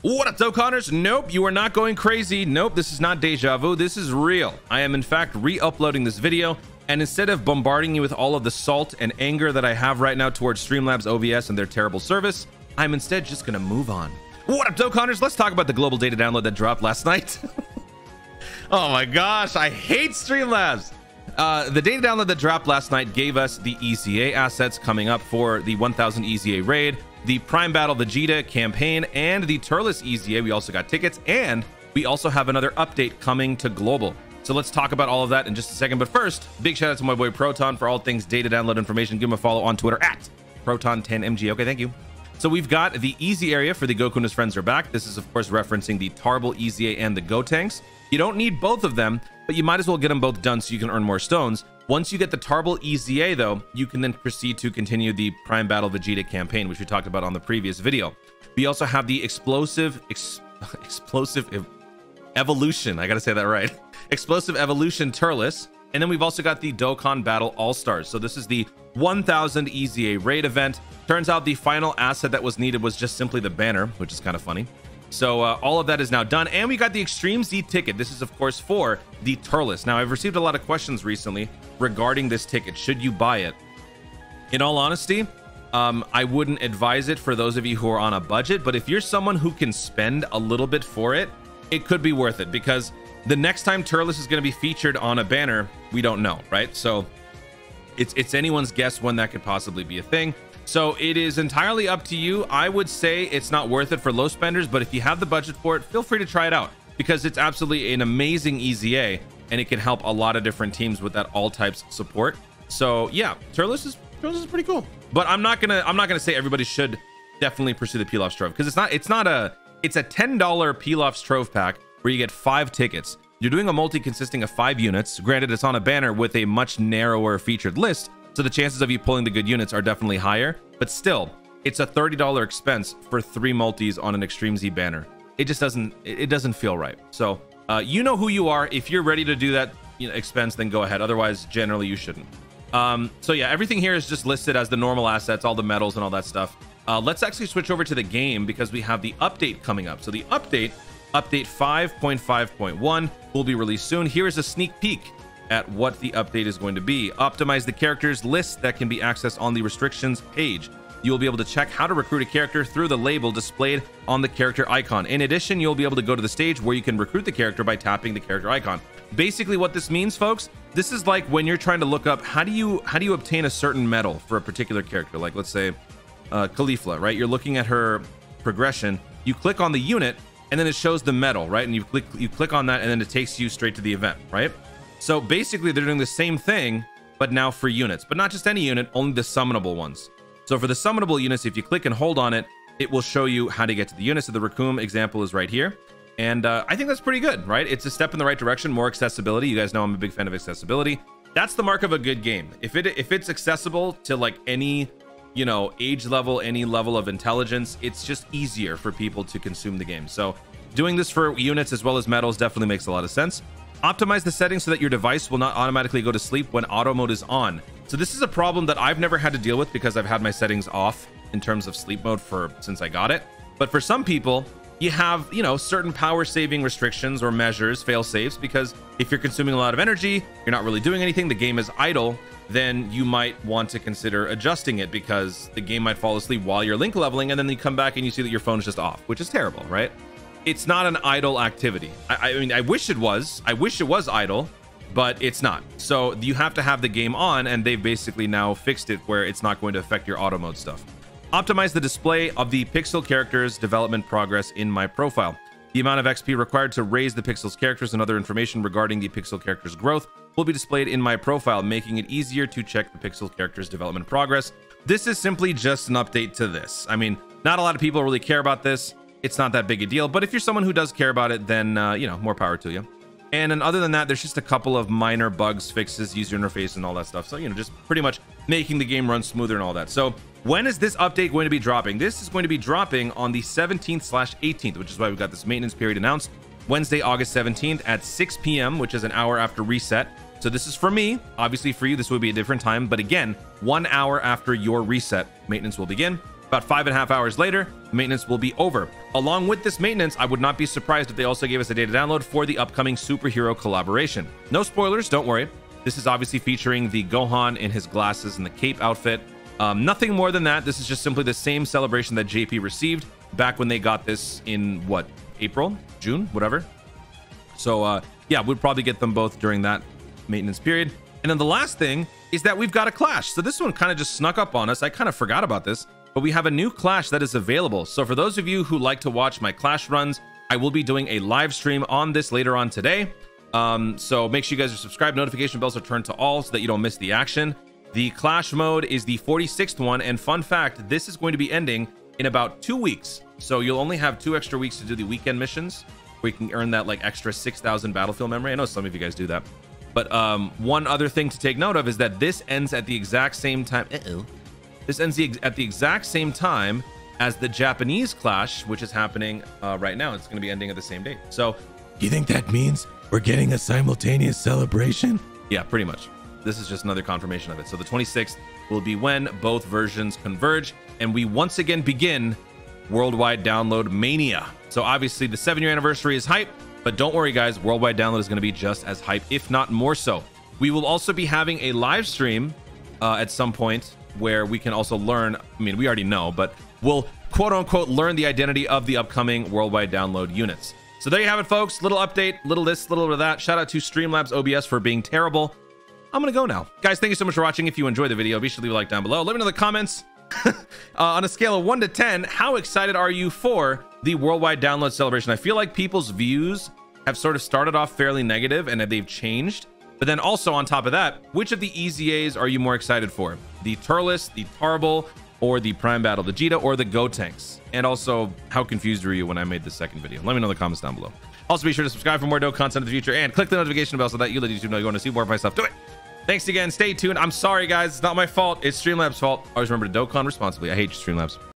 What up, Dokkanners? Nope, you are not going crazy. Nope, this is not deja vu. This is real. I am in fact re-uploading this video, and instead of bombarding you with all of the salt and anger that I have right now towards Streamlabs OBS and their terrible service, I'm instead just gonna move on. What up, Dokkanners? Let's talk about the global data download that dropped last night. Oh my gosh, I hate Streamlabs. The data download that dropped last night gave us the EZA assets coming up for the 1000 EZA raid, the Prime Battle Vegeta campaign, and the Turles EZA. We also got tickets, and we also have another update coming to global. So let's talk about all of that in just a second. But first, big shout out to my boy Proton for all things data download information. Give him a follow on Twitter at Proton10MG. Okay, thank you. So we've got the Easy area for the Goku and his friends are back. This is of course referencing the Tarble EZA and the Gotenks. You don't need both of them, but you might as well get them both done so you can earn more stones. Once you get the Tarble EZA though, you can then proceed to continue the Prime Battle Vegeta campaign, which we talked about on the previous video. We also have the explosive evolution. I gotta say that right. Explosive evolution Turles. And then we've also got the Dokkan Battle All-Stars. So this is the 1000 EZA raid event. Turns out the final asset that was needed was just simply the banner, which is kind of funny. So all of that is now done. And we got the Xtreme Z Ticket. This is, of course, for the Turles. Now, I've received a lot of questions recently regarding this ticket. Should you buy it? In all honesty, I wouldn't advise it for those of you who are on a budget. But if you're someone who can spend a little bit for it, it could be worth it. Because the next time Turles is going to be featured on a banner, we don't know, right? So it's anyone's guess when that could possibly be a thing. So it is entirely up to you. I would say it's not worth it for low spenders, but if you have the budget for it, feel free to try it out because it's absolutely an amazing EZA and it can help a lot of different teams with that all types support. So yeah, Turles is pretty cool. But I'm not gonna say everybody should definitely pursue the Pilaf's Trove because it's a $10 Pilaf's Trove pack where you get 5 tickets. You're doing a multi consisting of 5 units. Granted, it's on a banner with a much narrower featured list, so the chances of you pulling the good units are definitely higher, but still, it's a $30 expense for 3 multis on an Xtreme Z banner. It just doesn't feel right. So you know who you are. If you're ready to do that expense, then go ahead. Otherwise, generally you shouldn't. So yeah, everything here is just listed as the normal assets, all the medals and all that stuff. Let's actually switch over to the game because we have the update coming up. So the update 5.5.1 will be released soon. Here is a sneak peek at what the update is going to be. Optimize the characters list that can be accessed on the restrictions page. You will be able to check how to recruit a character through the label displayed on the character icon. In addition, you'll be able to go to the stage where you can recruit the character by tapping the character icon. Basically what this means, folks, this is like when you're trying to look up how do you obtain a certain medal for a particular character, like let's say Caulifla, right? You're looking at her progression, you click on the unit and then it shows the medal, right? And you click on that and then it takes you straight to the event, right? So basically they're doing the same thing, but now for units, but not just any unit, only the summonable ones. So for the summonable units, if you click and hold on it, it will show you how to get to the units. So the Raccoon example is right here. And I think that's pretty good, right? It's a step in the right direction, more accessibility. You guys know I'm a big fan of accessibility. That's the mark of a good game. If it's accessible to like any, age level, any level of intelligence, it's just easier for people to consume the game. So doing this for units as well as medals definitely makes a lot of sense. Optimize the settings so that your device will not automatically go to sleep when auto mode is on. So this is a problem that I've never had to deal with because I've had my settings off in terms of sleep mode since I got it. But for some people, you have, certain power saving restrictions or measures, fail safes, because if you're consuming a lot of energy, you're not really doing anything, the game is idle, then you might want to consider adjusting it because the game might fall asleep while you're link leveling and then you come back and you see that your phone is just off, which is terrible, right? It's not an idle activity. I mean, I wish it was. I wish it was idle, but it's not. So you have to have the game on, and they've basically now fixed it where it's not going to affect your auto mode stuff. Optimize the display of the pixel characters development progress in my profile. The amount of XP required to raise the pixels characters and other information regarding the pixel characters growth will be displayed in my profile, making it easier to check the pixel characters development progress. This is simply just an update to this. I mean, not a lot of people really care about this. It's not that big a deal, but if you're someone who does care about it, then, more power to you. And then other than that, there's just a couple of minor bugs, fixes, user interface, and all that stuff. So, just pretty much making the game run smoother and all that. So when is this update going to be dropping? This is going to be dropping on the 17th/18th, which is why we've got this maintenance period announced. Wednesday, August 17th at 6 p.m., which is an hour after reset. So this is for me. Obviously for you, this would be a different time. But again, 1 hour after your reset, maintenance will begin. About 5.5 hours later, maintenance will be over. Along with this maintenance, I would not be surprised if they also gave us a data download for the upcoming superhero collaboration. No spoilers, don't worry. This is obviously featuring the Gohan in his glasses and the cape outfit. Nothing more than that. This is just simply the same celebration that JP received back when they got this in, what, April, June, whatever. So, yeah, we'd probably get them both during that maintenance period. And then the last thing is that we've got a clash. So this one kind of just snuck up on us. I kind of forgot about this, but we have a new clash that is available. So for those of you who like to watch my clash runs, I will be doing a live stream on this later on today. So make sure you guys are subscribed. Notification bells are turned to all so that you don't miss the action. The clash mode is the 46th one. And fun fact, this is going to be ending in about 2 weeks. So you'll only have 2 extra weeks to do the weekend missions where you can earn that like extra 6,000 battlefield memory. I know some of you guys do that. But one other thing to take note of is that this ends at the exact same time. This ends at the exact same time as the Japanese clash, which is happening right now. It's going to be ending at the same date. So You think that means we're getting a simultaneous celebration? yeah, pretty much. This is just another confirmation of it. So the 26th will be when both versions converge and we once again begin worldwide download mania. So obviously the 7-year anniversary is hype, but don't worry guys, worldwide download is going to be just as hype, if not more so. We will also be having a live stream at some point where we can also learn, I mean, we already know, but we'll quote unquote learn the identity of the upcoming worldwide download units. So there you have it, folks. Little update, little this, little bit of that. Shout out to Streamlabs OBS for being terrible. I'm gonna go now. Guys, thank you so much for watching. If you enjoyed the video, be sure to leave a like down below. Let me know in the comments on a scale of 1 to 10, how excited are you for the worldwide download celebration? I feel like people's views have sort of started off fairly negative and they've changed. But then also on top of that, which of the EZAs are you more excited for? The Turles, the Tarble, or the Prime Battle Vegeta, or the Gotenks? And also, how confused were you when I made this second video? Let me know in the comments down below. Also, be sure to subscribe for more dope content in the future and click the notification bell so that you let YouTube know you want to see more of my stuff. Do it. Thanks again. Stay tuned. I'm sorry, guys. It's not my fault. It's Streamlabs' fault. Always remember to Dokkan responsibly. I hate you, Streamlabs.